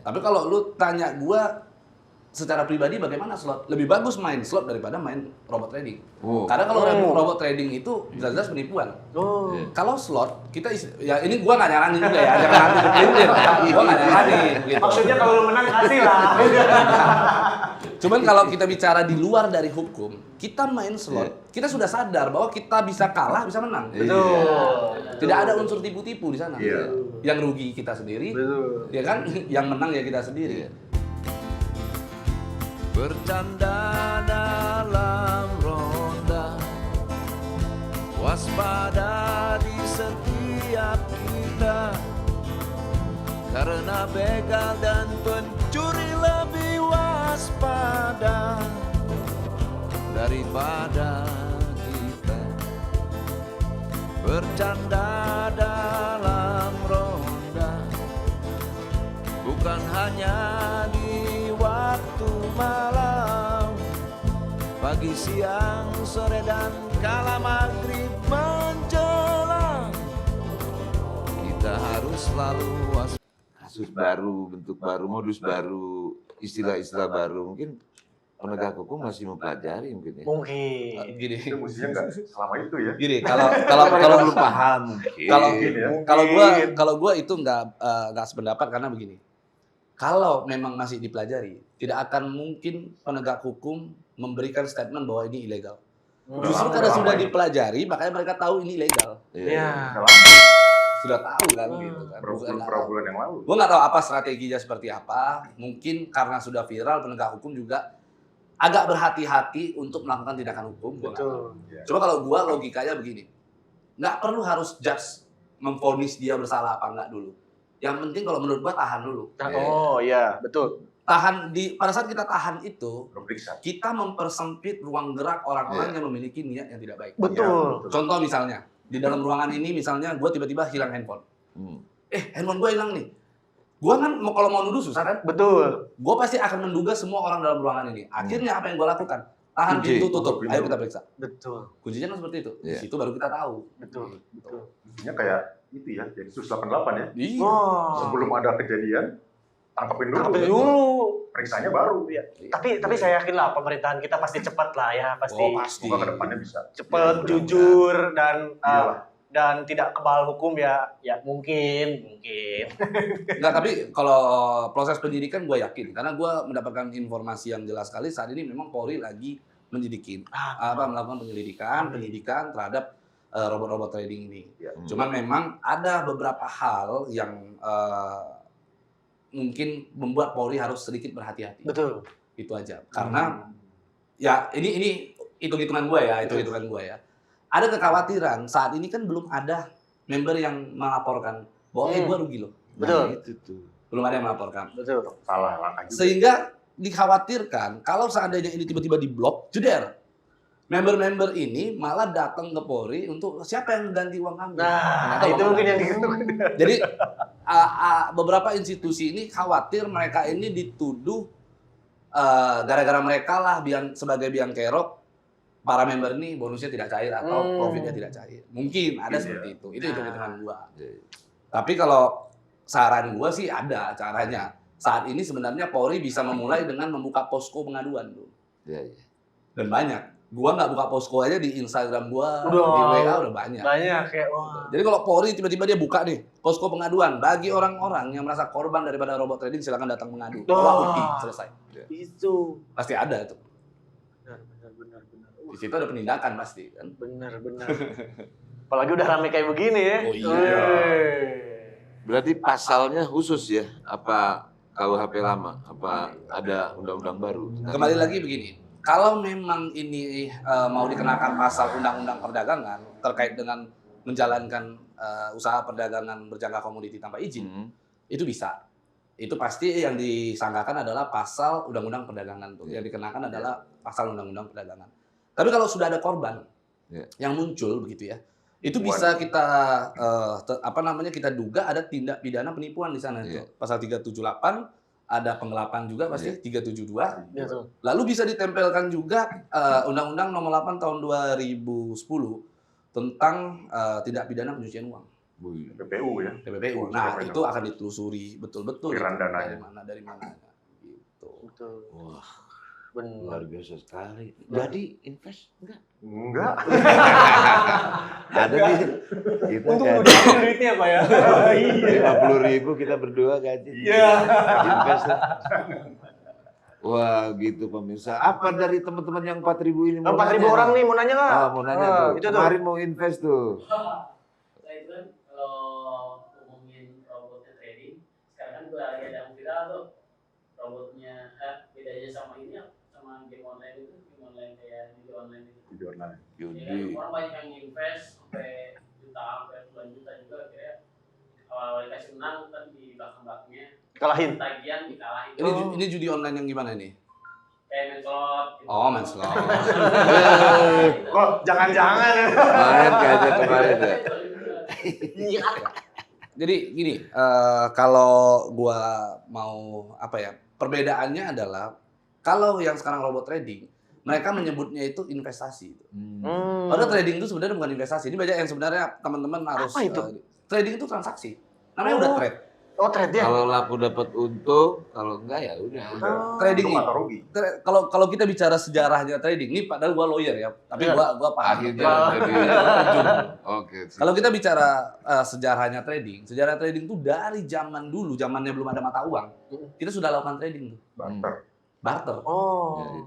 Tapi kalau lu tanya gua secara pribadi bagaimana slot? Lebih bagus main slot daripada main robot trading. Karena kalau robot trading itu jelas-jelas penipuan. Kalau slot kita ya ini gua nggak nyaranin juga ya, jangan nanti terpelintir. Gua nggak nyaranin gitu. Maksudnya kalau lu menang kasih lah. Cuman kalau kita bicara di luar dari hukum, kita main slot, kita sudah sadar bahwa kita bisa kalah, bisa menang. Betul. Tidak ada unsur tipu-tipu di sana. Yang rugi kita sendiri, ya kan? Yang menang ya kita sendiri. Bercanda dalam ronda, waspada di setiap kita, karena begal dan pencuri lebih waspada daripada kita. Bercanda dalam ronda, bukan hanya di waktu malam, pagi, siang, sore, dan kala maghrib menjelang, kita harus selalu waspada. Kasus baru, bentuk baru, modus baru, istilah-istilah baru. Mungkin penegak hukum masih mempelajari mungkin ya. Mungkin. Gini, Itu mestinya nggak selama itu ya. gini. Kalau belum paham mungkin. Kalau gua itu nggak sependapat karena begini. Kalau memang masih dipelajari, tidak akan mungkin penegak hukum memberikan statement bahwa ini ilegal. Justru karena sudah dipelajari, makanya mereka tahu ini ilegal. Iya. Sudah tahu kan gitu kan. Beberapa bulan yang lalu. Gue nggak tahu apa strateginya seperti apa. Mungkin karena sudah viral, penegak hukum juga agak berhati-hati untuk melakukan tindakan hukum. Gua nggak tahu. Cuma kalau gue logikanya begini, nggak perlu harus judge memvonis dia bersalah apa enggak dulu. Yang penting kalau menurut gue tahan dulu. Oh iya, betul. Pada saat kita tahan itu, Periksa. kita mempersempit ruang gerak orang-orang yang memiliki niat yang tidak baik. Betul. Contoh misalnya, di dalam ruangan ini misalnya gue tiba-tiba hilang handphone. Handphone gue hilang nih. Gue kan kalau mau nuduh susah kan? Betul. Gue pasti akan menduga semua orang dalam ruangan ini. Akhirnya apa yang gue lakukan? Tahan pintu, tutup. Ayo kita periksa. Betul. Kuncinya kan seperti itu. Di situ baru kita tahu. Betul. Mestinya kayak itu ya, Densus 88 ya. Iya. Sebelum ada kejadian, tangkapin dulu. Tangkapin dulu. Periksanya baru. Iya. Tapi saya yakin lah pemerintahan kita pasti cepat lah ya, pasti. Oh, pasti. Semoga kedepannya bisa. Cepat, jujur Iyalah. dan tidak kebal hukum ya mungkin. Enggak, tapi kalau proses penyidikan gue yakin. Karena gue mendapatkan informasi yang jelas sekali saat ini memang Polri lagi melakukan penyidikan terhadap robot-robot trading ini. Cuman memang ada beberapa hal yang mungkin membuat Polri harus sedikit berhati-hati. Betul. Itu aja. Karena ya ini hitung-hitungan gue ya. Ada kekhawatiran saat ini kan belum ada member yang melaporkan bahwa gue rugi loh. Betul. Itu tuh. Belum ada yang melaporkan. Betul. Salah langkah juga. Sehingga dikhawatirkan kalau seandainya ini tiba-tiba diblok, jeder. Member-member ini malah datang ke Polri untuk siapa yang ganti uang kami. Nah, itu mungkin yang Jadi beberapa institusi ini khawatir mereka ini dituduh gara-gara mereka lah sebagai biang kerok para member ini bonusnya tidak cair atau profitnya tidak cair. Mungkin ada seperti itu. Itu hitung-hitungan gua. Tapi kalau saran gua sih ada caranya. Saat ini sebenarnya Polri bisa memulai dengan membuka posko pengaduan tuh. Dan banyak. Gua nggak buka posko aja di Instagram gua, di WA udah banyak. Banyak kayak wah. Jadi kalau Polri tiba-tiba dia buka nih posko pengaduan bagi orang-orang yang merasa korban daripada robot trading, silakan datang mengadu. Selesai. Itu Pasti ada tuh. benar. Di situ ada penindakan pasti kan. Benar. Apalagi udah rame kayak begini ya. Oh iya. Berarti pasalnya khusus ya? Apa KUHP lama? Apa ada undang-undang baru? Kembali lagi begini. Kalau memang ini mau dikenakan pasal undang-undang perdagangan terkait dengan menjalankan usaha perdagangan berjangka komoditi tanpa izin, itu bisa. Itu pasti yang disangkakan adalah pasal undang-undang perdagangan tuh. Yang dikenakan adalah pasal undang-undang perdagangan. Tapi kalau sudah ada korban yang muncul begitu ya, itu bisa kita kita duga ada tindak pidana penipuan di sana itu. Pasal 378 ada penggelapan juga pasti 372. Lalu bisa ditempelkan juga Undang-Undang Nomor 8 Tahun 2010 tentang tindak pidana pencucian uang. Wih. PPU ya. TPPU. Nah, itu akan ditelusuri betul-betul Aliran dananya. dari mana gitu. Betul. Wah, Benar. luar biasa sekali. Jadi invest enggak? Enggak. Ada nih. Kita Untuk gaji udah duitnya Pak ya. 50.000 kita berdua gaji. Iya. Invest. Wah, gitu pemirsa. Apa dari teman-teman yang 4.000 ini mau 4.000 nanya? orang nih mau nanya nggak? Ah, mau nanya tuh. Itu tuh. Kemarin mau invest tuh. Nah itu kan kalau ngomongin robotnya trading, sekarang kan udah lagi ada yang viral tuh robotnya, bedanya sama ini sama game online itu, game online kayak judi online itu. Judi online. Ya kan, Judi. orang banyak yang invest sampai jutaan, sampai puluhan juta juga akhirnya awal-awal dikasih menang kan di belakang-belakangnya Kalahin. tagihan dikalahin. Ini judi online yang gimana nih? Kayak main slot. Gitu. Oh, main slot. Oh, jangan-jangan. Kemarin kayaknya kemarin ya. Iya. Jadi gini, kalau gua mau apa ya? Perbedaannya adalah kalau yang sekarang robot trading, mereka menyebutnya itu investasi. Padahal trading itu sebenarnya bukan investasi. Ini banyak yang sebenarnya teman-teman harus Apa itu? trading itu transaksi. Namanya udah trade. Oh trade ya? Kalau laku dapat untung, kalau enggak ya udah. Trading Untung ini. atau rugi. Kalau kita bicara sejarahnya trading, ini padahal gua lawyer ya, tapi Iya. gua paham. Akhirnya jadi oke. Kalau kita bicara sejarahnya trading itu dari zaman dulu, zamannya belum ada mata uang, kita sudah lakukan trading tuh, Barter. barter. Oh. Ya,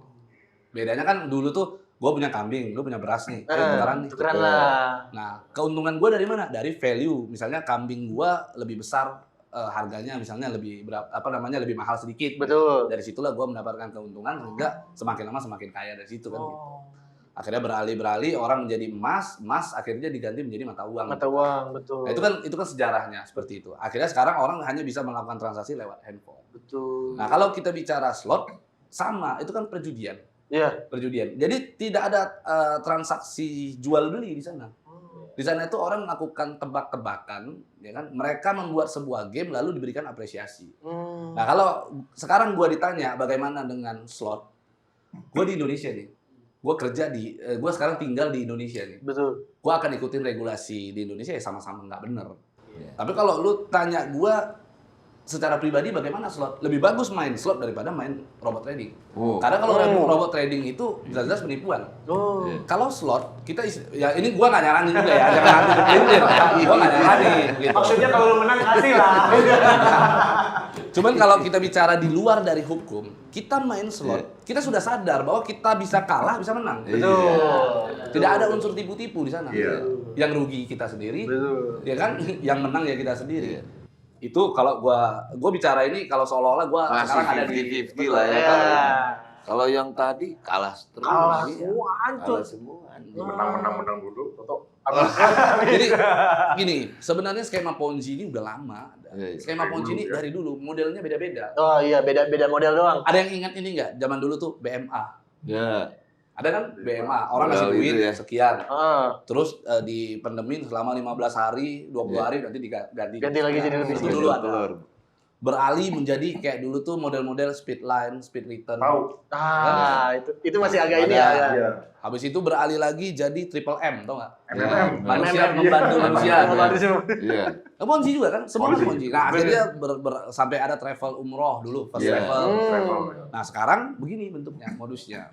Bedanya kan dulu tuh, gue punya kambing, lu punya beras nih, tukeran nih. Tukeran lah. Nah, keuntungan gue dari mana? Dari value. Misalnya kambing gue lebih besar harganya, misalnya lebih lebih mahal sedikit. Betul. Dari situlah gue mendapatkan keuntungan, sehingga semakin lama semakin kaya dari situ kan. Gitu. Oh. Akhirnya beralih orang menjadi emas akhirnya diganti menjadi mata uang. Mata uang, betul. Nah, itu kan sejarahnya seperti itu. Akhirnya sekarang orang hanya bisa melakukan transaksi lewat handphone. Betul. Nah, kalau kita bicara slot sama, itu kan perjudian. Iya. Perjudian. Jadi tidak ada transaksi jual beli di sana. Di sana itu orang melakukan tebak-tebakan, ya kan? Mereka membuat sebuah game lalu diberikan apresiasi. Nah, kalau sekarang gua ditanya bagaimana dengan slot, gua di Indonesia nih. Gua sekarang tinggal di Indonesia nih. Betul. Gua akan ikutin regulasi di Indonesia ya sama-sama nggak bener. Tapi kalau lu tanya gua secara pribadi bagaimana slot, lebih bagus main slot daripada main robot trading. Oh. Karena kalau robot trading itu jelas-jelas penipuan. Oh. Kalau slot kita ya ini gua nggak nyaranin juga ya, jangan nanti berpikir. Gua nggak nyaranin gitu. Maksudnya kalau lu menang kasih lah. Cuman kalau kita bicara di luar dari hukum, kita main slot, kita sudah sadar bahwa kita bisa kalah, bisa menang. Betul. Tidak ada unsur tipu-tipu di sana. Iya. Yang rugi kita sendiri, Betul. ya kan? Yang menang ya kita sendiri. Itu kalau gua bicara ini kalau seolah-olah gua Masih sekarang ada di 50-50 lah ya. Ya. Kalau yang tadi kalah terus. Kalah Iya. semua, hancur. Kalah semua. Menang dulu. Toto. Jadi gini, sebenarnya skema Ponzi ini udah lama. Iya, iya. Skema Ponzi ini dari dulu modelnya beda-beda. Oh iya, beda model doang. Ada yang ingat ini nggak? Zaman dulu tuh BMA. Ya. Ada kan BMA, orang ngasih Modal duit itu ya. sekian. Terus Terus dipendemin selama 15 hari, 20 Iya. hari nanti diganti. ganti lagi jadi lebih Itu sedikit. dulu ada. Telur. Beralih menjadi kayak dulu tuh model-model speed line, speed return. Tahu. Itu masih agak ini ya. Ada. Iya. Habis itu beralih lagi jadi triple M, tau nggak? MMM. Manusia MMM, membantu iya. manusia. Iya. Ponzi juga kan? Semua kan Ponzi. Ponzi. Nah, akhirnya sampai ada travel umroh dulu, first Iya. travel. Travel. Nah, sekarang begini bentuknya, modusnya.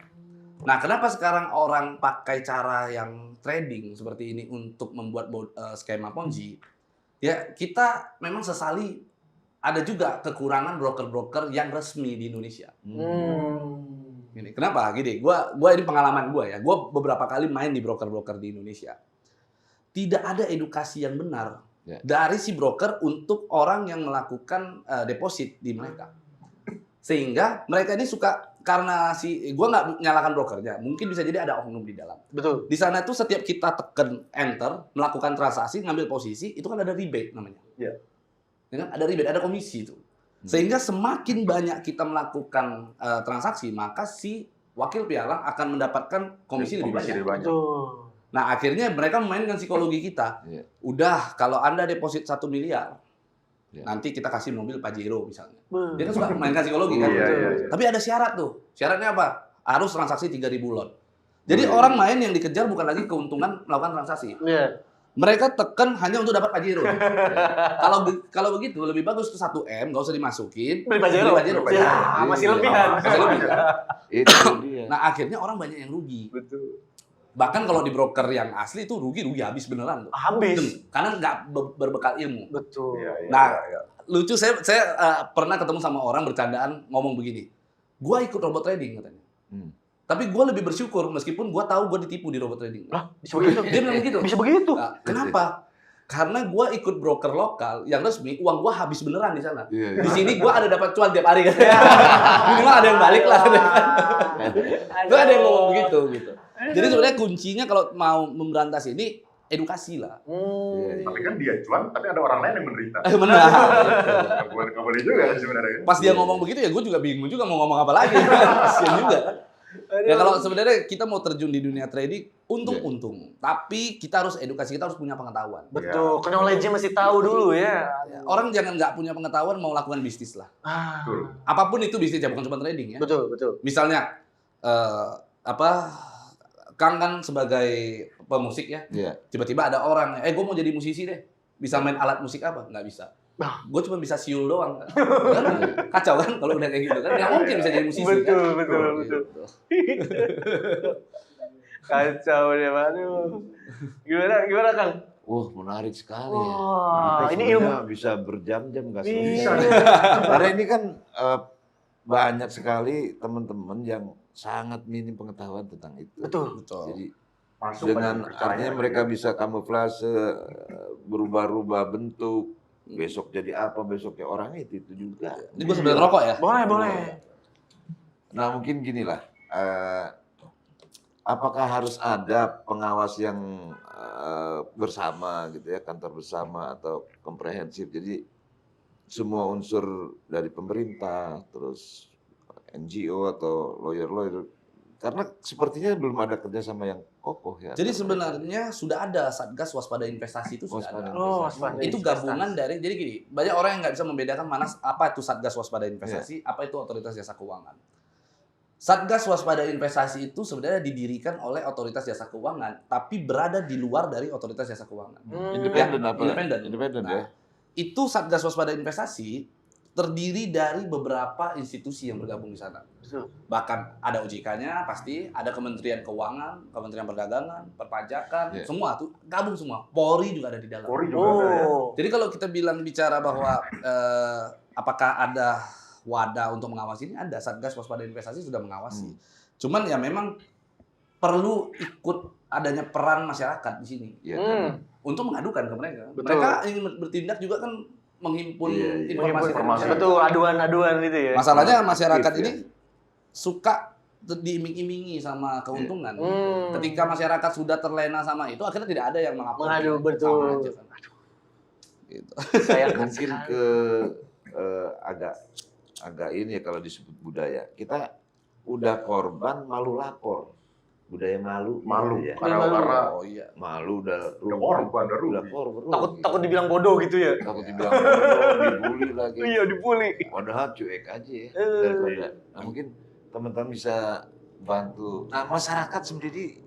Nah, kenapa sekarang orang pakai cara yang trading seperti ini untuk membuat skema Ponzi? Ya, kita memang sesali ada juga kekurangan broker-broker yang resmi di Indonesia. Gini, kenapa? Gini, gua ini pengalaman gua ya. Gua beberapa kali main di broker-broker di Indonesia. Tidak ada edukasi yang benar dari si broker untuk orang yang melakukan deposit di mereka. Sehingga mereka ini suka karena gua nggak nyalakan brokernya, mungkin bisa jadi ada oknum di dalam. Betul. Di sana tuh setiap kita tekan enter, melakukan transaksi, ngambil posisi, itu kan ada rebate namanya. Iya. Ya kan? Ada rebate, ada komisi itu. Sehingga semakin banyak kita melakukan transaksi, maka si wakil pialang akan mendapatkan komisi lebih banyak. Betul. Nah, akhirnya mereka memainkan psikologi kita. Iya. Udah, kalau Anda deposit 1 miliar, Iya. nanti kita kasih mobil Pajero misalnya. Beuh. Dia kan suka mainkan psikologi kan. Iya, iya, iya. Tapi ada syarat tuh. Syaratnya apa? Harus transaksi 3.000 lot. Jadi orang main yang dikejar bukan lagi keuntungan melakukan transaksi. Iya. Mereka tekan hanya untuk dapat Pajero. Kalau begitu lebih bagus tuh 1M nggak usah dimasukin. Beli Pajero. Ya, masih lebihan. Masih lebihan. Itu dia. Nah akhirnya orang banyak yang rugi. Betul. Bahkan kalau di broker yang asli itu rugi habis beneran tuh. Habis. Karena nggak berbekal ilmu. Betul. Nah, lucu saya pernah ketemu sama orang bercandaan ngomong begini. Gua ikut robot trading katanya. Tapi gue lebih bersyukur meskipun gue tahu gue ditipu di robot trading. Lah, bisa begitu? Dia bilang begitu. Bisa begitu? Nah, kenapa? Karena gue ikut broker lokal yang resmi, uang gue habis beneran di sana. Iya, iya. Di sini gue ada dapat cuan tiap hari kan. Minimal ada yang balik lah. Gue ada yang ngomong begitu gitu. Jadi sebenarnya kuncinya kalau mau memberantas ini edukasi lah. Tapi kan dia cuan, tapi ada orang lain yang menderita. Benar. Nggak boleh juga sebenarnya. Pas dia ngomong begitu ya gue juga bingung juga mau ngomong apa lagi. Kasian juga. Ya kalau sebenarnya kita mau terjun di dunia trading, untung-untung. Tapi kita harus edukasi, kita harus punya pengetahuan. Betul, knowledge-nya masih tahu dulu ya. Orang jangan nggak punya pengetahuan mau lakukan bisnis lah. Betul. Apapun itu bisnis ya, bukan cuma trading ya. Betul, betul. Misalnya, Kang kan sebagai pemusik ya, tiba-tiba ada orang, gue mau jadi musisi deh. Bisa main alat musik apa? Nggak bisa. Gue cuma bisa siul doang. Kan? Kacau kan kalau udah kayak gitu kan? Nggak mungkin bisa jadi musisi Betul, kan? betul. Kacau deh, aduh. Gimana Kang? Wah, menarik sekali ya. Wah, Kita ini sebenarnya bisa berjam-jam nggak Iya. selesai. Karena ini kan banyak sekali teman-teman yang sangat minim pengetahuan tentang itu. Betul. Jadi Masuk dengan pada percaya. artinya mereka bisa kamuflase, berubah-ubah bentuk, besok jadi apa, besok kayak orang itu juga. Ini gue sebenarnya rokok ya? Boleh. Nah mungkin gini lah, apakah harus ada pengawas yang bersama gitu ya, kantor bersama atau komprehensif, jadi semua unsur dari pemerintah, terus NGO atau lawyer-lawyer, karena sepertinya belum ada kerjasama yang kokoh ya. Jadi sebenarnya sudah ada Satgas Waspada Investasi itu sudah ada. Waspada Itu gabungan dari, jadi gini, banyak orang yang nggak bisa membedakan mana apa itu Satgas Waspada Investasi, apa itu Otoritas Jasa Keuangan. Satgas Waspada Investasi itu sebenarnya didirikan oleh Otoritas Jasa Keuangan, tapi berada di luar dari Otoritas Jasa Keuangan. Independen apa? Independen. Ya. Itu Satgas Waspada Investasi terdiri dari beberapa institusi yang bergabung di sana. Bahkan ada OJK-nya pasti, ada Kementerian Keuangan, Kementerian Perdagangan, Perpajakan, semua tuh gabung semua. Polri juga ada di dalam. Polri juga ada ya. Jadi kalau kita bicara bahwa apakah ada wadah untuk mengawasi, ini ada. Satgas Waspada Investasi sudah mengawasi. Cuman ya memang perlu ikut adanya peran masyarakat di sini. Untuk mengadukan ke mereka. Betul. Mereka ingin bertindak juga kan menghimpun informasi. Betul, aduan-aduan gitu ya. Masalahnya masyarakat ini suka diiming-imingi sama keuntungan. Ketika masyarakat sudah terlena sama itu, akhirnya tidak ada yang melapor. Aduh, betul. Sama aja, kan. Gitu. Saya Mungkin ke agak ini ya kalau disebut budaya. Kita udah korban malu lapor. Budaya malu Malu ya. karena Oh iya. Malu udah korban, udah rugi. korban. takut dibilang bodoh gitu ya. Takut dibilang bodoh, dibully lagi. Iya, dibully. Padahal cuek aja ya. Daripada. Nah, mungkin teman-teman bisa bantu. Nah, masyarakat sendiri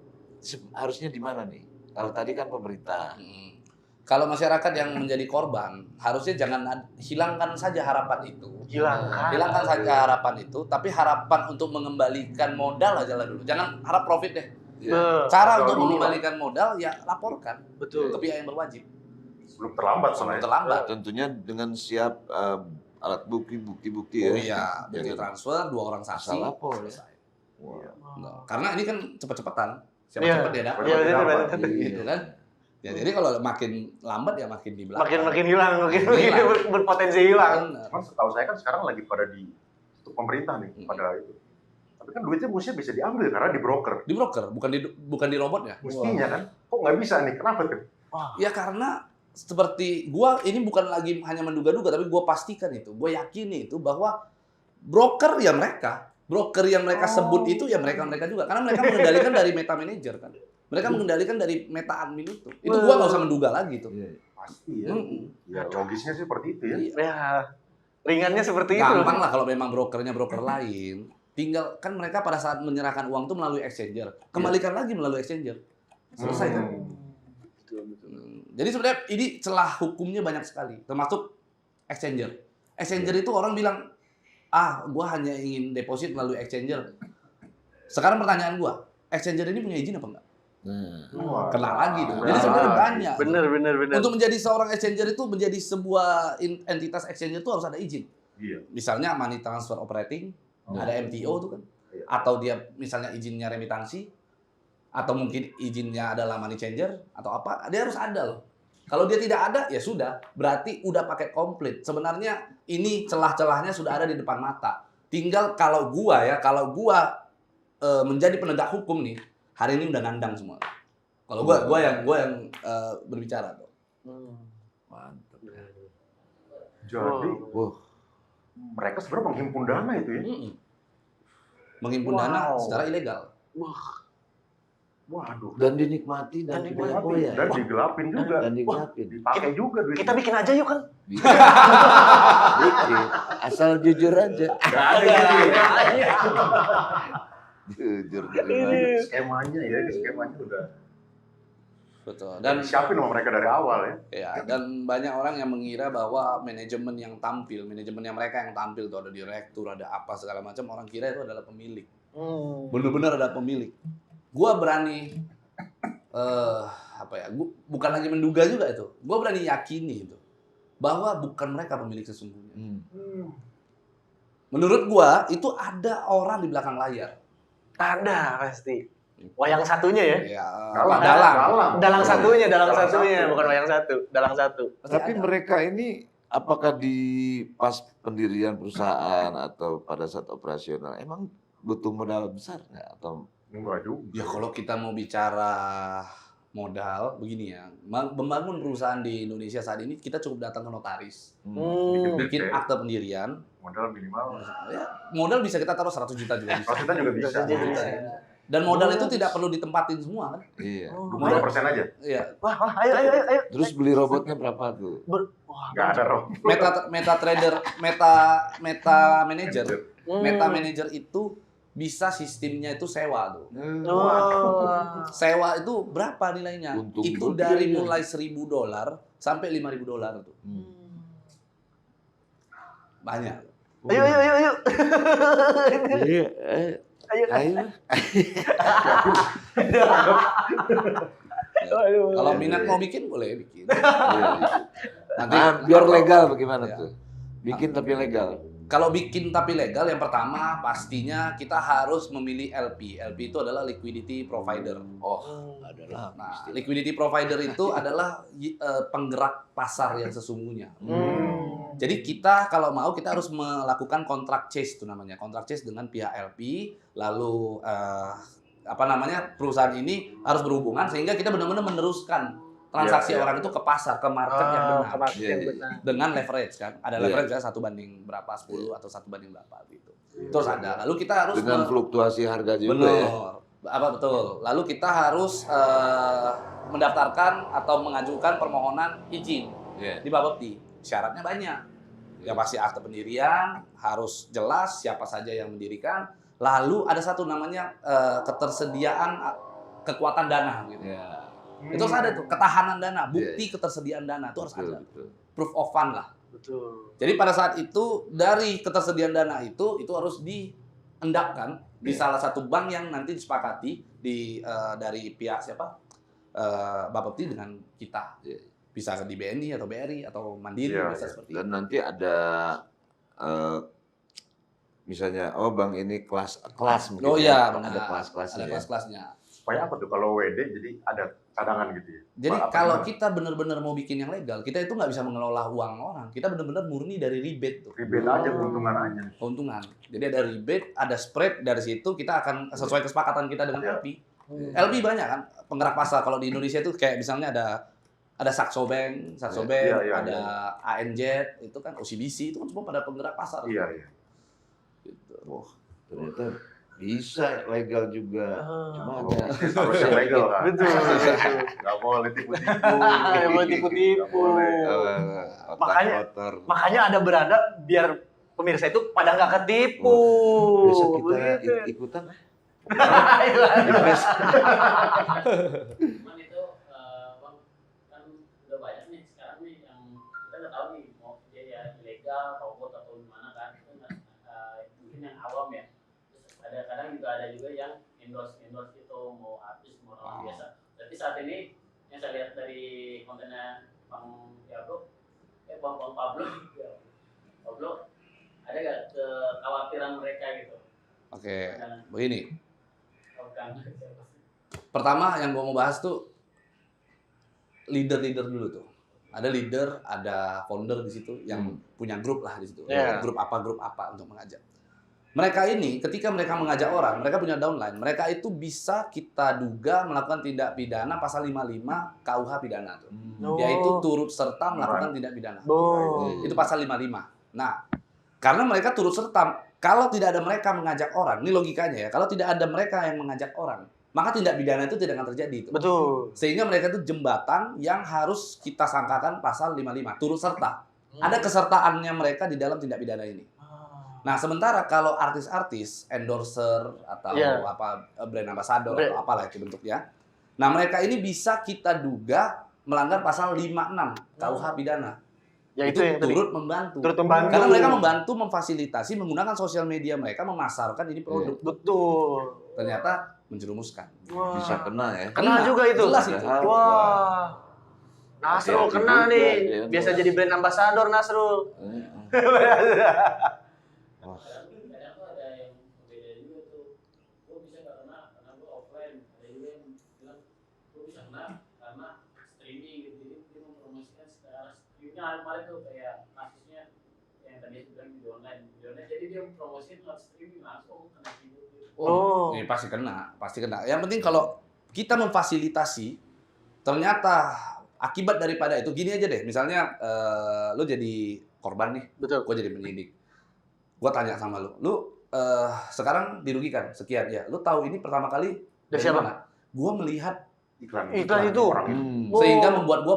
harusnya di mana nih? Kalau tadi kan pemerintah. Kalau masyarakat yang menjadi korban, harusnya jangan hilangkan saja harapan itu. Hilangkan saja harapan itu, tapi harapan untuk mengembalikan modal aja lah dulu. Jangan harap profit deh. Cara untuk mengembalikan modal ya laporkan ke pihak yang berwajib. Sebelum terlambat Sebelum soalnya. terlambat. Tentunya dengan siap alat bukti-bukti ya. Oh iya, bukti transfer 2 orang saksi. Asal lapor ya. Selesai. Wah. Nah, karena ini kan cepet-cepetan. Siapa Iya. cepet dia dapat. Iya, betul. Gitu kan. Ya, jadi kalau makin lambat ya makin di belakang. Makin hilang, makin berpotensi hilang. Benar. Cuman setahu saya kan sekarang lagi pada di untuk pemerintah nih, pada itu. Tapi kan duitnya mestinya bisa diambil karena di broker. Di broker, bukan di robotnya. Mestinya kan. Kok nggak bisa nih? Kenapa tuh? Ya karena seperti gua ini bukan lagi hanya menduga-duga, tapi gua pastikan itu, gua yakin itu bahwa broker ya mereka, broker yang mereka sebut itu ya mereka juga, karena mereka mengendalikan dari meta manager kan, mereka mengendalikan dari meta admin itu gua nggak usah menduga lagi tuh. Pasti ya. Ya logisnya sih seperti itu ya. Ya, ringannya seperti itu. Gampang lah kalau memang brokernya broker lain, tinggal kan mereka pada saat menyerahkan uang tuh melalui exchanger, kembalikan lagi melalui exchanger, selesai kan. Jadi sebenarnya ini celah hukumnya banyak sekali, termasuk exchanger. Exchanger itu orang bilang, gua hanya ingin deposit melalui exchanger. Sekarang pertanyaan gua, exchanger ini punya izin apa enggak? Kena lagi tuh. Jadi sebenarnya banyak. Bener. Untuk menjadi seorang exchanger itu, menjadi sebuah entitas exchanger itu harus ada izin. Iya. Misalnya money transfer operating, ada MTO tuh kan. Atau dia misalnya izinnya remitansi, atau mungkin izinnya adalah money changer, atau apa, dia harus ada loh. Kalau dia tidak ada, ya sudah. Berarti udah pakai komplit. Sebenarnya ini celah-celahnya sudah ada di depan mata. Tinggal kalau gua menjadi penegak hukum nih, hari ini udah nandang semua. Kalau gua yang berbicara tuh. Mantap. Jadi mereka sebenarnya menghimpun dana itu ya. Menghimpun dana secara ilegal. Waduh. Dan dinikmati dan digoyah. Dan digelapin juga. Dan digelapin. Dipakai juga duit. Kita bikin aja yuk kan. Bikin. Asal jujur aja. Nggak ada. Jujur dari mana. Skemanya udah. Betul. Dan Dan siapin sama mereka dari awal ya. ya, dan banyak orang yang mengira bahwa manajemen yang mereka yang tampil tuh ada direktur, ada apa segala macam, orang kira itu adalah pemilik. Benar-benar ada pemilik. Gua berani bukan lagi menduga juga itu. Gua berani yakini itu bahwa bukan mereka pemilik sesungguhnya. Menurut gua itu ada orang di belakang layar. Ada pasti. Wayang satunya ya. Ya, Dalang. Dalang satunya, satu. bukan wayang satu. Dalang satu. Pasti Tapi ada. mereka ini apakah di pas pendirian perusahaan atau pada saat operasional emang butuh modal besar nggak atau Enggak juga. Ya kalau kita mau bicara modal, begini ya, membangun perusahaan di Indonesia saat ini kita cukup datang ke notaris, bikin akte pendirian, Modal minimal. ya, modal bisa kita taruh 100 juta juga bisa. Kalau kita juga bisa. Dan modal itu tidak perlu ditempatin semua kan? iya. 20% aja. Iya. Wah, ayo. Terus beli robotnya berapa tuh? Nggak ada roh. Meta manager itu bisa sistemnya itu sewa tuh. Sewa itu berapa nilainya? Untung Itu gede dari ya. mulai $1.000 sampai $5.000 tuh. Banyak. Ayo. Iya, ayo. Kalau minat mau bikin boleh bikin. Nanti Biar legal bagaimana Ya. tuh? Bikin tapi legal. Kalau bikin tapi legal, yang pertama pastinya kita harus memilih LP. LP itu adalah liquidity provider. Adalah. Nah, liquidity provider itu adalah penggerak pasar yang sesungguhnya. Jadi kita kalau mau kita harus melakukan kontrak chase itu namanya. Kontrak chase dengan pihak LP, lalu perusahaan ini harus berhubungan sehingga kita benar-benar meneruskan transaksi orang itu ke pasar, ke market yang benar. Dengan leverage kan. Ada leverage ya 1 banding berapa, 10 atau 1 banding berapa gitu. Terus ada. Lalu kita harus Dengan fluktuasi harga juga ya. Betul. Lalu kita harus mendaftarkan atau mengajukan permohonan izin di Bapepti. Syaratnya banyak. Yang pasti akte pendirian, harus jelas siapa saja yang mendirikan. Lalu ada satu namanya ketersediaan kekuatan dana gitu. Itu harus ada tuh, ketahanan dana, bukti ketersediaan dana itu harus ada. Proof of fund lah. Betul. Jadi pada saat itu dari ketersediaan dana itu harus diendapkan di salah satu bank yang nanti disepakati dari pihak siapa? Bapepti dengan kita. Bisa di BNI atau BRI atau Mandiri bisa seperti itu. Dan nanti ada misalnya bank ini kelas mungkin. Oh iya, ada benar. kelas-kelasnya. Ada kelas-kelasnya. Supaya apa tuh kalau WD jadi ada cadangan gitu ya? Jadi Apa kalau gimana? kita benar-benar mau bikin yang legal, kita itu nggak bisa mengelola uang orang. Kita benar-benar murni dari rebate tuh. Rebate aja, keuntungan aja. Keuntungan. Jadi ada rebate, ada spread, dari situ kita akan sesuai kesepakatan kita dengan Iya. LP. LP banyak kan penggerak pasar. Kalau di Indonesia itu kayak misalnya ada Saxo Bank, Iya, ada ANZ, itu kan OCBC, itu kan semua pada penggerak pasar. Iya. Gitu. Ternyata bisa legal juga. Cuma ada Harus yang legal kan? Betul. Nggak boleh tipu-tipu. Nggak boleh tipu-tipu. Nggak boleh. otak-otak. Makanya ada beranda biar pemirsa itu pada nggak ketipu. Besok kita Begitu. ikutan. Cuman itu Bang, ada juga yang endorse itu mau artis mau orang biasa. Tapi saat ini yang saya lihat dari kontennya Bang Yago, Bang Pablo, ada nggak kekhawatiran mereka gitu? Oke, begini. Bukan. Pertama yang gua mau bahas tuh leader-leader dulu tuh. Ada leader, ada founder di situ yang punya grup lah di situ. Yeah. Grup apa untuk mengajak. Mereka ini ketika mereka mengajak orang, mereka punya downline. Mereka itu bisa kita duga melakukan tindak pidana pasal 55 KUH pidana tuh. Yaitu turut serta melakukan tindak pidana. Itu pasal 55. Nah, karena mereka turut serta, kalau tidak ada mereka mengajak orang, ini logikanya ya, kalau tidak ada mereka yang mengajak orang, maka tindak pidana itu tidak akan terjadi. Itu. Betul. Sehingga mereka itu jembatan yang harus kita sangkakan pasal 55, turut serta. Ada kesertaannya mereka di dalam tindak pidana ini. Nah, sementara kalau artis-artis, endorser atau brand ambassador atau apalah itu bentuknya. Nah, mereka ini bisa kita duga melanggar pasal 56 KUH pidana. Ya itu yang turut membantu. Turut membantu. Karena mereka membantu memfasilitasi menggunakan sosial media mereka memasarkan ini produk. Betul. Ternyata menjerumuskan. Bisa kena ya. Kena juga itu. Jelas itu. Wah. Nasrul Hati-hati kena juga, nih. ya. Biasa jadi brand ambassador Nasrul. Kadang tuh ada yang beda juga tuh. Gue bisa nggak kena karena gue offline. Ada juga yang bilang gue bisa kena karena streaming gitu. Jadi dia mempromosikan secara streamingnya kemarin tuh kayak kasusnya yang tadi saya bilang video online. Jadi dia mempromosikan lewat streaming langsung kena video. Ini pasti kena. Yang penting kalau kita memfasilitasi, ternyata akibat daripada itu gini aja deh. Misalnya lo jadi korban nih, Betul. gue jadi penyidik. Gue tanya sama lo sekarang dirugikan sekian ya. Lo tahu ini pertama kali Dari siapa? mana? Gue melihat Iklan itu. orang itu. sehingga membuat gue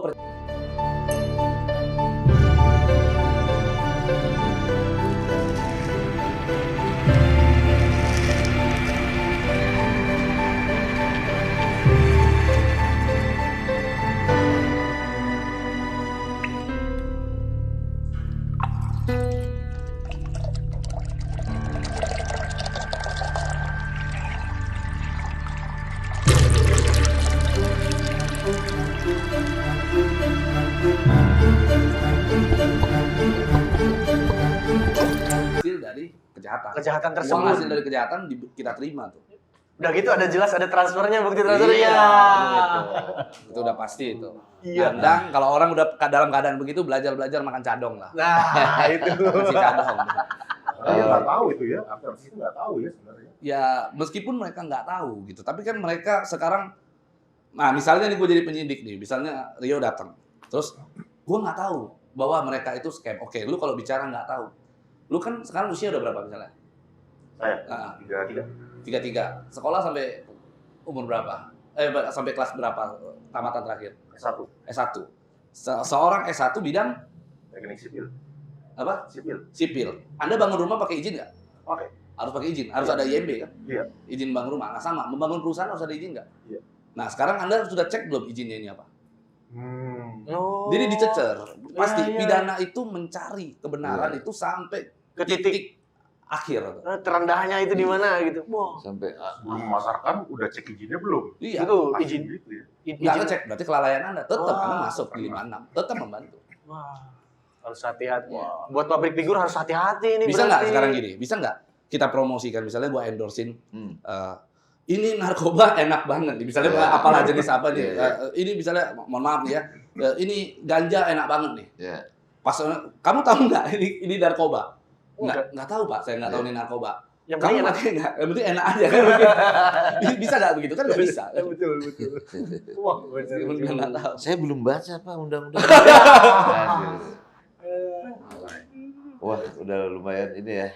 hasil dari kejahatan. Kejahatan Uang tersebut. hasil dari kejahatan kita terima tuh. Udah gitu ada jelas ada transfernya, bukti transfernya. Iya, Iya. itu udah pasti itu. Iya. Dan kalau orang udah dalam keadaan begitu belajar makan cadong lah. Nah, itu. Masih cadong. Dia nggak tahu itu ya, artis itu nggak tahu ya sebenarnya. Ya meskipun mereka nggak tahu gitu, tapi kan mereka sekarang, nah misalnya nih gue jadi penyidik nih, misalnya Rio datang, terus gue nggak tahu bahwa mereka itu scam. Oke, lu kalau bicara nggak tahu, lu kan sekarang usia udah berapa misalnya? Saya Nah, 33 33. Sekolah sampai umur berapa? Sampai kelas berapa? Tamatan terakhir? S1 S1. Seorang S1 bidang teknik sipil. apa? Sipil. Sipil. Anda bangun rumah pakai izin nggak? Oke. Harus pakai izin. Harus ada IMB kan? Iya. Izin bangun rumah. Nah sama, membangun perusahaan harus ada izin nggak? Iya. Nah sekarang Anda sudah cek belum izinnya ini apa? Oh. Jadi dicecer. Pasti Iya, iya. pidana itu mencari kebenaran Iya. itu sampai Ke titik akhir. terendahnya itu di mana gitu. Wah. Sampai Sebelum memasarkan udah cek izinnya belum? Iya. Itu Pasti izin. gitu ya. Nggak ngecek, berarti kelalaian Anda. Tetap Wah. Anda masuk di 56. Tetap membantu. Wah. Harus hati-hati. Buat pabrik figur harus hati-hati ini. Bisa nggak berarti. sekarang gini? Bisa nggak kita promosikan? Misalnya gua endorsein ini narkoba enak banget nih. Misalnya Iya. apalah jenis apa nih. Iya, Ini misalnya, mohon maaf nih ya, ini ganja enak banget nih. ya. Pas kamu tahu nggak ini narkoba? Enggak. Nggak tahu Pak, saya nggak tahu ini narkoba. Yang Kamu penting enak. pakai nggak? Yang penting enak aja kan? Bisa nggak begitu kan? Nggak bisa. Betul. Wah, Meskipun dia nggak tahu. Saya belum baca Pak undang-undang. Aduh. Wah, udah lumayan ini ya.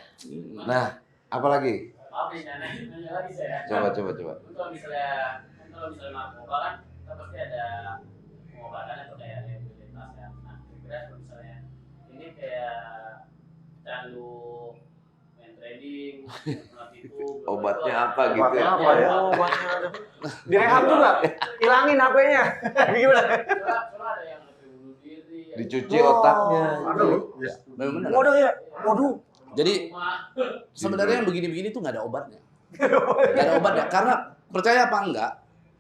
Nah, apa lagi? Maaf nih, nanya lagi saya. Coba. Kalau misalnya narkoba kan, kita pasti ada pengobatan atau kayak rehabilitas ya. Nah, kira-kira kalau misalnya ini kayak candu main trading, tipu, Obatnya apa gitu? Obatnya apa ya? Oh, banyak. Direhab juga. Hilangin HP-nya. Gimana? Soalnya ada yang bunuh diri. Dicuci otaknya. Ada loh. Benar. Waduh ya. Waduh. Jadi sebenarnya yang begini-begini tuh nggak ada obatnya. Gak ada obat ya, karena percaya apa enggak,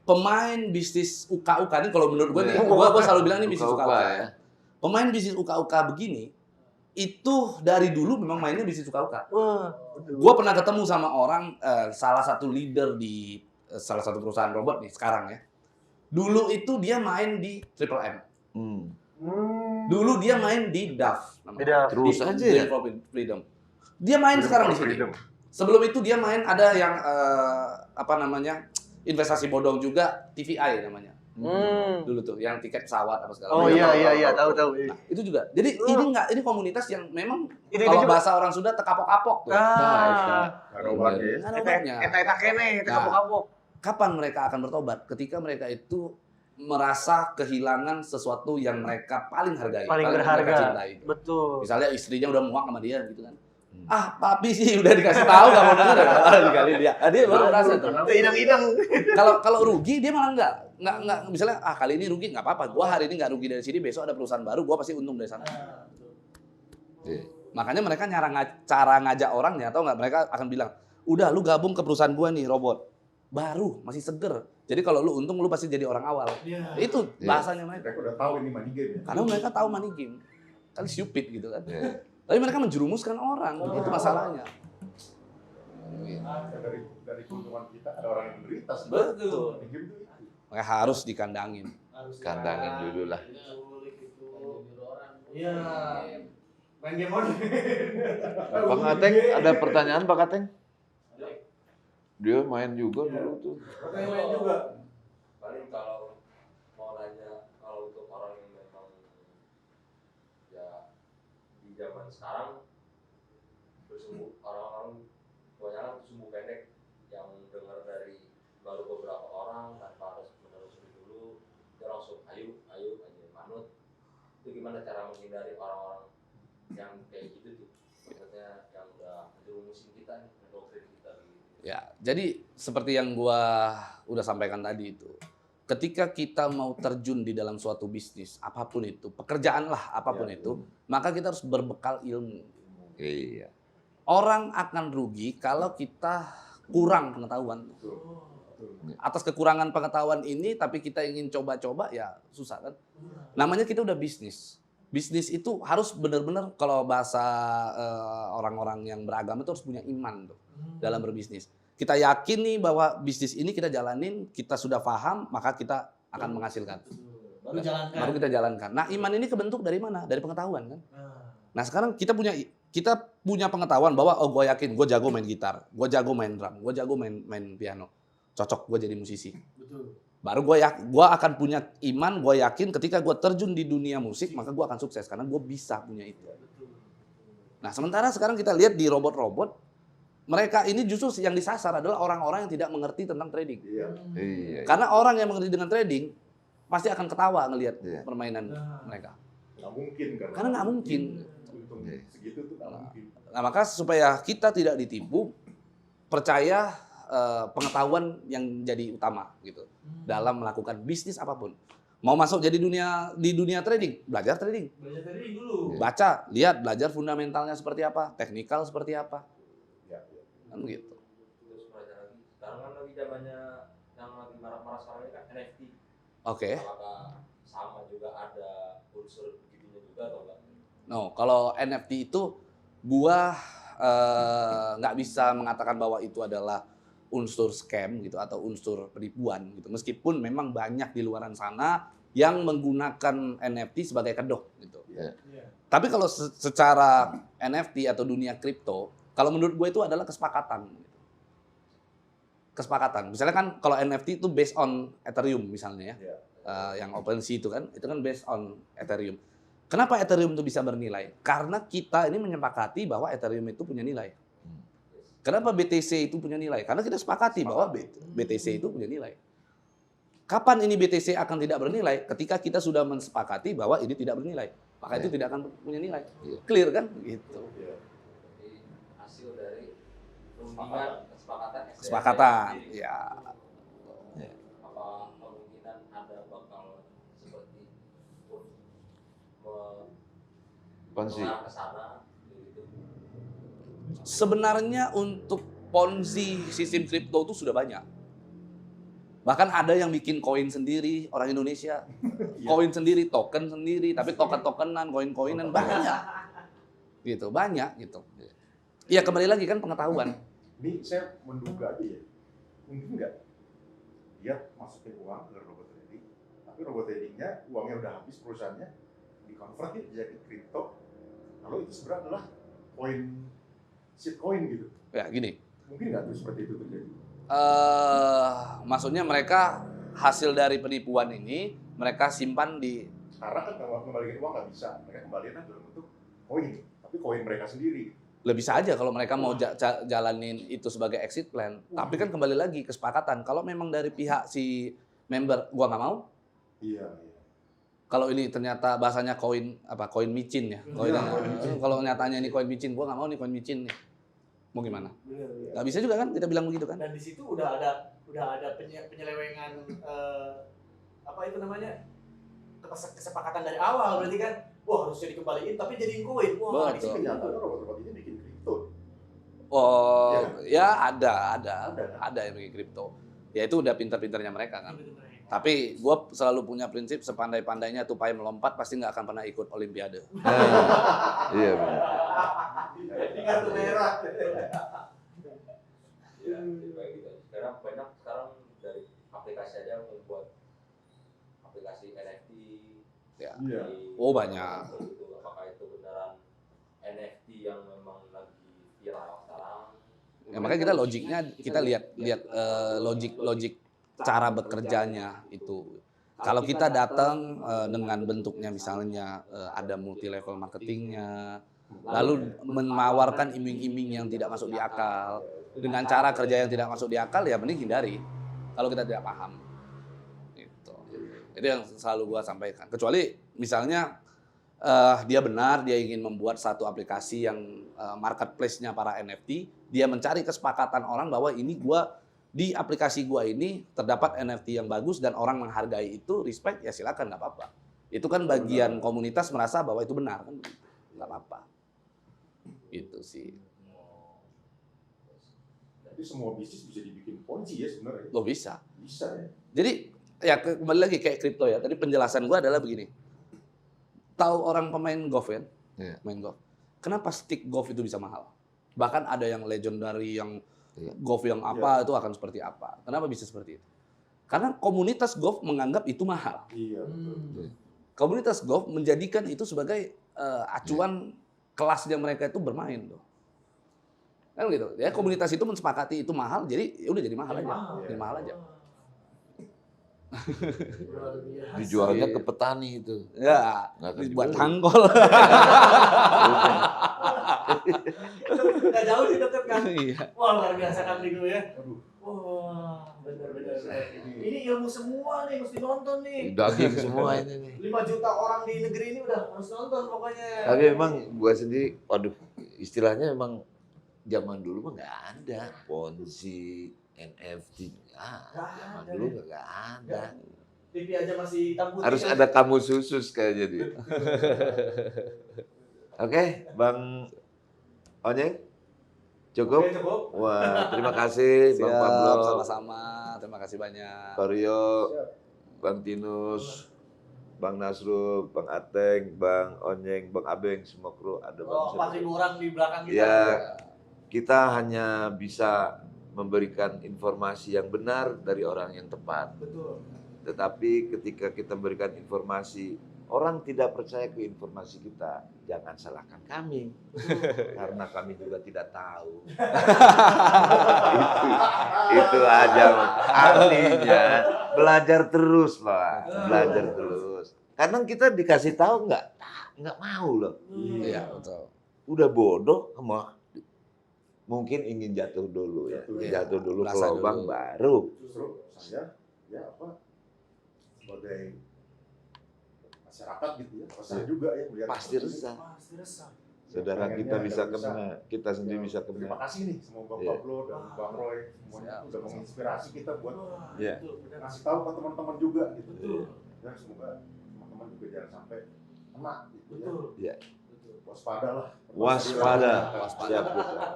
pemain bisnis UKUK ini kalau menurut gue nih, gue selalu bilang ini bisnis UKUK ya. Pemain bisnis UKUK begini, itu dari dulu memang mainnya bisnis UKUK. Gue pernah ketemu sama orang, salah satu leader di salah satu perusahaan robot nih sekarang ya. Dulu itu dia main di Triple M. Dulu dia main di DAF. Terus aja ya. Freedom. Dia main sekarang di sini. Sebelum itu dia main ada yang apa namanya, investasi bodong juga, TVI namanya. Dulu tuh yang tiket pesawat apa segala Oh macam. iya tahu. Nah, itu juga. Jadi ini komunitas yang memang Ini kalau juga. bahasa orang Sunda tekapok-kapok tuh. Nggak ada obatnya ya. Nggak ada obatnya. Eta kene, eta kapok-kapok. Kapan mereka akan bertobat? Ketika mereka itu merasa kehilangan sesuatu yang mereka paling hargai, Paling mereka berharga. cintai. Betul. Misalnya istrinya udah muak sama dia gitu kan. Papi sih udah dikasih tahu gak mau denger ya. Dikali dia. Dia baru merasa tuh. Idang-idang. Kalau rugi dia malah enggak misalnya kali ini rugi enggak apa-apa. Gua hari ini enggak rugi dari sini, besok ada perusahaan baru, gua pasti untung dari sana. Makanya mereka cara ngajak orangnya, atau enggak, mereka akan bilang, "Udah lu gabung ke perusahaan gua nih, robot. Baru, masih seger. Jadi kalau lu untung lu pasti jadi orang awal." Itu bahasanya mereka. Mereka udah tahu ini money game ya. Karena mereka tahu money game. Kan stupid gitu kan. Tapi mereka menjerumuskan orang, itu masalahnya. Dari keuntungan kita ada orang yang menderita. Betul. Money game itu. Makanya harus dikandangin. Kandangin dulu lah. Iya. Main game mode. Bang Ateng, ada pertanyaan Bang Ateng? Dia main juga dulu tuh. Main juga. Paling kalau mau nanya, kalau untuk orang yang memang ya di zaman sekarang bersumbu, orang-orang kebanyakan sumbu pendek yang dengar dari baru beberapa orang tanpa harus menelusuri dulu, dia langsung ayo aja manut. Itu gimana cara menghindari orang-orang yang kayak gitu tuh, maksudnya yang udah menjerumusin kita nih, mendoktrin kita gitu. Ya, jadi seperti yang gua udah sampaikan tadi itu. Ketika kita mau terjun di dalam suatu bisnis, apapun itu, pekerjaan lah apapun itu, maka kita harus berbekal ilmu. Iya. Orang akan rugi kalau kita kurang pengetahuan. Atas kekurangan pengetahuan ini, tapi kita ingin coba-coba, ya susah kan. Namanya kita udah bisnis. Bisnis itu harus benar-benar, kalau bahasa orang-orang yang beragama itu harus punya iman tuh dalam berbisnis. Kita yakin nih bahwa bisnis ini kita jalanin, kita sudah paham, maka kita akan menghasilkan. Baru kita jalankan. Nah, iman ini kebentuk dari mana? Dari pengetahuan kan. Nah, sekarang kita punya pengetahuan bahwa gue yakin gue jago main gitar, gue jago main drum, gue jago main piano. Cocok gue jadi musisi. Baru gue akan punya iman, gue yakin ketika gue terjun di dunia musik, maka gue akan sukses karena gue bisa punya itu. Nah, sementara sekarang kita lihat di robot-robot, mereka ini justru yang disasar adalah orang-orang yang tidak mengerti tentang trading. Iya. Karena orang yang mengerti dengan trading pasti akan ketawa ngelihat permainan mereka. Nggak mungkin kan? Karena nggak mungkin. Untung segitu tuh nggak mungkin. Nah, maka supaya kita tidak ditipu, percaya pengetahuan yang jadi utama gitu dalam melakukan bisnis apapun. Mau masuk jadi di dunia trading, belajar trading. Belajar trading dulu. Baca, lihat, belajar fundamentalnya seperti apa, teknikal seperti apa. Kan gitu. Terus belajar lagi. Sekarang kan lagi zamannya yang lagi marah-marah sekarang ini kan NFT. Oke. Apakah sama juga ada unsur begitunya juga atau enggak? No, kalau NFT itu gua nggak bisa mengatakan bahwa itu adalah unsur scam gitu atau unsur penipuan gitu. Meskipun memang banyak di luaran sana yang menggunakan NFT sebagai kedok gitu. Tapi kalau secara NFT atau dunia kripto, kalau menurut gue itu adalah kesepakatan. Gitu. Kesepakatan. Misalnya kan kalau NFT itu based on Ethereum misalnya ya, yang OpenSea itu kan based on Ethereum. Kenapa Ethereum itu bisa bernilai? Karena kita ini menyepakati bahwa Ethereum itu punya nilai. Kenapa BTC itu punya nilai? Karena kita sepakati bahwa BTC itu punya nilai. Kapan ini BTC akan tidak bernilai? Ketika kita sudah mensepakati bahwa ini tidak bernilai. Maka itu tidak akan punya nilai. Clear kan? Gitu. Jadi hasil dari perundingan kesepakatan SDM Kesepakatan. sendiri. Ya. Apa kemungkinan ada bakal seperti Apaan sih? mengarah ke sana gitu. Sebenarnya untuk Ponzi sistem kripto itu sudah banyak. Bahkan ada yang bikin koin sendiri orang Indonesia, koin sendiri, token sendiri, tapi token-tokenan, koin-koinan banyak, gitu banyak gitu. Iya kembali lagi kan pengetahuan. Ini saya menduga aja ya, mungkin nggak dia masukin uang ke robot trading, tapi robot tradingnya uangnya udah habis perusahaannya, di-convert jadi kripto, kalau itu sebenarnya adalah koin, shitcoin gitu. Ya gini, Mungkin nggak tuh seperti itu terjadi? maksudnya mereka hasil dari penipuan ini mereka simpan di Sekarang kan kalau kembaliin uang nggak bisa, mereka kembaliin dalam bentuk koin, tapi koin mereka sendiri. lebih saja kalau mereka mau jalanin itu sebagai exit plan. Tapi kan kembali lagi kesepakatan. Kalau memang dari pihak si member gua nggak mau, Iya. kalau ini ternyata bahasanya koin micin ya. Kalau nyatanya ini koin micin, gua nggak mau nih koin micin nih. Mau gimana? Nggak bisa juga kan kita bilang begitu kan? Dan di situ udah ada penyelewengan apa itu namanya? Kesepakatan dari awal berarti kan. Wah, harusnya dikembaliin tapi jadiin koin. Wah, di Betul. situ Kenyataannya robot-robot ini bikin kripto. Oh, Iya. ya ada yang bikin kripto. Ya itu udah pintar-pintarnya mereka kan. Tapi gue selalu punya prinsip sepandai-pandainya tupai melompat pasti nggak akan pernah ikut Olimpiade. Iya benar. Ini kartu merah. Ya, kayak gitu. Sekarang banyak dari aplikasi aja membuat aplikasi NFT. Ya. Iya. Oh, banyak. Gitu. Apakah itu beneran NFT yang memang lagi viral sekarang? Ya, makanya kita logiknya kita lihat logik cara bekerjanya itu. Kalau kita datang dengan bentuknya misalnya ada multi level marketingnya, lalu menawarkan iming-iming yang tidak masuk di akal dengan cara kerja yang tidak masuk di akal ya mending hindari. Kalau kita tidak paham, itu yang selalu gua sampaikan. Kecuali misalnya dia benar dia ingin membuat satu aplikasi yang marketplace-nya para NFT, dia mencari kesepakatan orang bahwa ini di aplikasi gua ini terdapat NFT yang bagus dan orang menghargai itu, respect ya silakan nggak apa-apa. Itu kan bagian komunitas merasa bahwa itu benar kan, nggak apa-apa. Itu sih. Jadi semua bisnis bisa dibikin ponzi ya sebenarnya. Lo bisa. Bisa ya. Jadi ya kembali lagi kayak kripto ya. Tadi penjelasan gua adalah begini. Tahu orang pemain golf kan? Iya. Main golf. Kenapa stick golf itu bisa mahal? Bahkan ada yang legendary yang Iya. golf yang apa itu akan seperti apa. Kenapa bisa seperti itu? Karena komunitas golf menganggap itu mahal. Iya betul. Komunitas golf menjadikan itu sebagai acuan kelasnya mereka itu bermain loh. Kan gitu. Ya komunitas itu mensepakati itu mahal, jadi ya udah jadi mahal aja. Jadi mahal aja. Dijualnya ke petani itu. Ya, Nggak akan buat dibeli. tangkol. Nggak jauh sih deket kan. Iya. Wah, luar biasa kan Digo ya. Aduh. Wah, benar-benar. Ini ilmu semua nih, mesti nonton nih. Daging semua ini nih. 5 juta orang di negeri ini udah harus nonton pokoknya. Tapi memang gua sendiri, waduh, istilahnya memang zaman dulu mah nggak ada Ponzi, NFT, zaman dulu nggak ada. TV aja masih hitam putih. Harus kan? ada kamus khusus kayaknya dia. Oke, Bang Onyeng, cukup? Oke, cukup. Wah, terima kasih Bang Siap, Pablo, sama-sama. Terima kasih banyak. Pak Rio, Bang Tinus, Bang Nasrul, Bang Ateng, Bang Onyeng, Bang Abeng, semua kru ada Bang. 4.000 orang di belakang kita. Ya, kita hanya bisa memberikan informasi yang benar dari orang yang tepat. Betul. Tetapi ketika kita berikan informasi, orang tidak percaya ke informasi kita, jangan salahkan kami. Karena kami juga tidak tahu. itu aja artinya. Belajar terus, Pak. Belajar terus. Kadang kita dikasih tahu nggak mau loh. Iya, betul. Udah bodoh sama mungkin ingin jatuh dulu ya. Iya, Jatuh dulu ke merasa lubang dulu. baru. Justru saya sebagai masyarakat gitu ya, resah juga ya melihat Pasti seperti ini. resah. Pasti resah. Saudara Pengennya kita bisa ada kena, kita sendiri Ya, bisa Terima kena. kasih nih semua Bang Iya. Pablo dan Bang Roy semuanya Siap, udah menginspirasi kita buat Wah, Iya. betul, benar. ngasih tahu ke teman-teman juga gitu. Betul. Dan semoga teman-teman juga jangan sampai kena gitu ya. Betul. Iya. Betul. Waspada lah. Waspada. Waspada. Siap.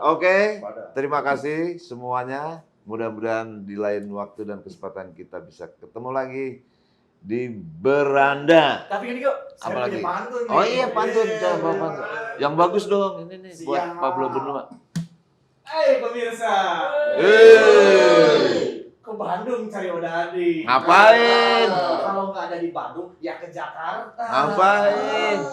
Oke, Waspada. terima kasih semuanya. Mudah-mudahan di lain waktu dan kesempatan kita bisa ketemu lagi di beranda. Tapi ini kok, saya Apalagi? punya pantun nih. Oh iya, pantun. Iya. Coba pantun. Yang bagus dong. Ini nih buat Siap. Pablo Benua. Pemirsa. Ke Bandung cari Odadi. Ngapain? Kalau nggak ada di Bandung, ya ke Jakarta. Ngapain?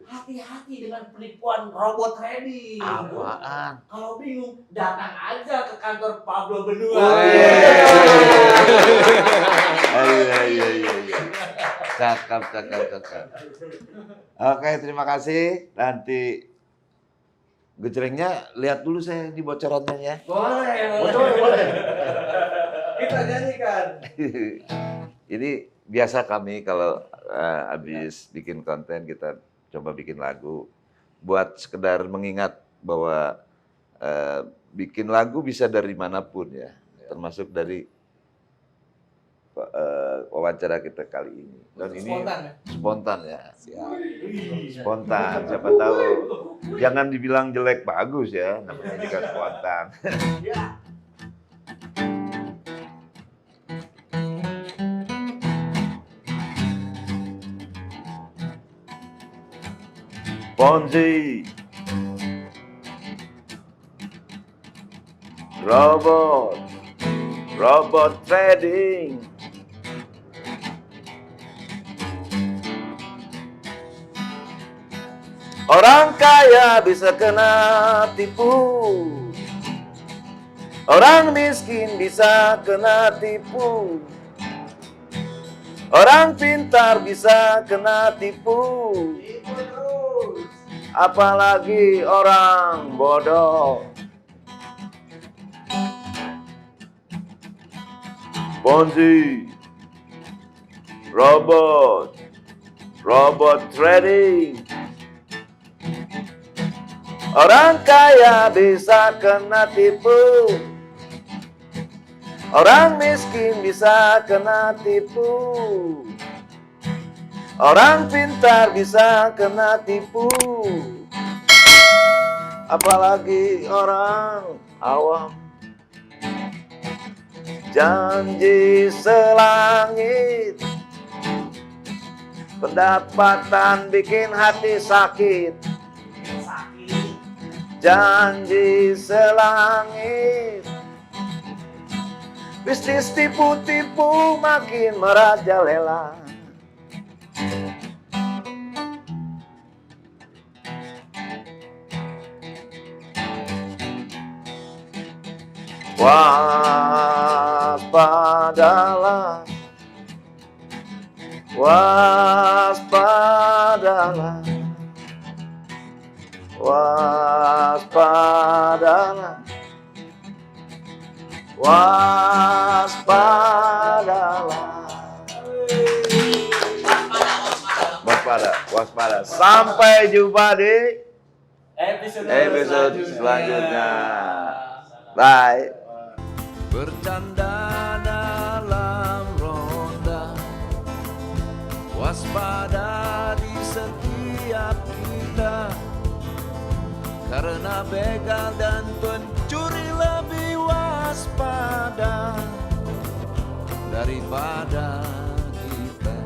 Hati-hati dengan penipuan robot trading. Apaan? Kalau bingung, datang aja ke kantor Pablo Benua. Oh, iya. Cakep. Oke, terima kasih. Nanti gejrengnya lihat dulu saya di bocorannya ya. Boleh. Kita nyanyikan. Ini biasa kami kalau habis bikin konten kita coba bikin lagu buat sekedar mengingat bahwa bikin lagu bisa dari manapun ya, termasuk dari wawancara kita kali ini. Dan ini spontan ya. Spontan. Siapa tahu jangan dibilang jelek bagus ya, namanya juga spontan. Ponzi, robot trading, orang kaya bisa kena tipu, orang miskin bisa kena tipu, orang pintar bisa kena tipu. Apalagi orang bodoh. Ponzi, robot trading. Orang kaya bisa kena tipu, orang miskin bisa kena tipu, orang pintar bisa kena tipu, apalagi orang awam. Janji selangit, pendapatan bikin hati sakit. Janji selangit, bisnis tipu-tipu makin merajalela. Waspadalah, waspadalah, waspadalah, waspadalah. Waspada. Sampai jumpa di episode selanjutnya. Bye. Bercanda dalam ronda, waspada di setiap kita, karena begal dan pencuri lebih waspada daripada kita.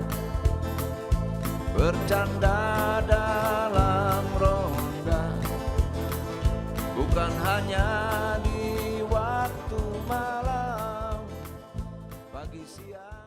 Bercanda dalam ronda, bukan hanya di waktu malam, pagi siang.